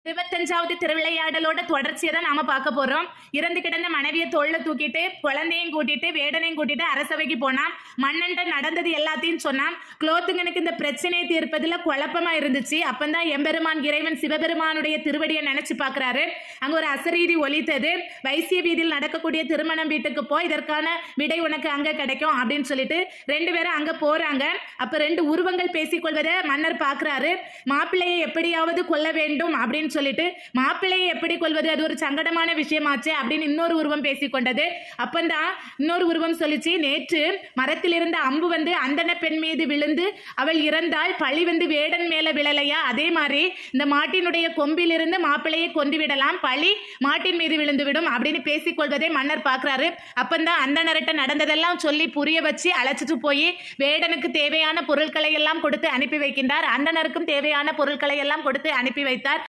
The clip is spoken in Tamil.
25வது திருவிளையாடலோட தொடர்ச்சியை தான் நாம பார்க்க போறோம். இறந்து கிடந்த மனைவியை தோள்ல தூக்கிட்டு குழந்தையும் கூட்டிட்டு வேடனையும் கூட்டிட்டு அரசவைக்கு போனான். மன்னன்ட்ட நடந்தது எல்லாத்தையும் சொன்னான். குலோத்துங்கனுக்கு இந்த பிரச்சனையை தீர்ப்பதில் குழப்பமா இருந்துச்சு. அப்பந்தான் எம்பெருமான் இறைவன் சிவபெருமானுடைய திருவடியை நினைச்சு பார்க்கறாரு. அங்க ஒரு அசரீதி ஒலித்தது. வைசிய வீதியில் நடக்கக்கூடிய திருமணம் வீட்டுக்கு போய் இதற்கான விடை உனக்கு அங்க கிடைக்கும் அப்படின்னு சொல்லிட்டு 2 பேரும் அங்க போறாங்க. அப்ப 2 உருவங்கள் பேசிக்கொள்வதை மன்னர் பார்க்கறாரு. மாப்பிள்ளையை எப்படியாவது கொல்ல வேண்டும் அப்படின்னு சொல்லிட்டு மாப்பிள்ளையை எப்படி கொள்வது, அது ஒரு சங்கடமான விஷயமாச்சு அப்படின்னு இன்னொரு உருவம் பேசிக்கொண்டது. அப்பந்தான் இன்னொரு உருவம் சொல்லிச்சு, நேற்று மரத்தில் இருந்த அம்பு வந்து அந்தன பெண் மீது விழுந்து அவள் இறந்தால் பழி வந்து வேடன் மேல விழலையா, அதே மாதிரி இந்த மாட்டினுடைய கொம்பில் இருந்து மாப்பிள்ளையை கொண்டு விடலாம், பழி மாட்டின் மீது விழுந்து விடும் அப்படின்னு பேசிக்கொள்வதை மன்னர் பார்க்கிறாரு. அப்பந்தான் அந்தனர்கிட்ட நடந்ததெல்லாம் சொல்லி புரிய வச்சு அழைச்சிட்டு போய் வேடனுக்கு தேவையான பொருட்களை எல்லாம் கொடுத்து அனுப்பி வைக்கின்றார். அந்தனருக்கும் தேவையான பொருட்களை எல்லாம் கொடுத்து அனுப்பி வைத்தார்.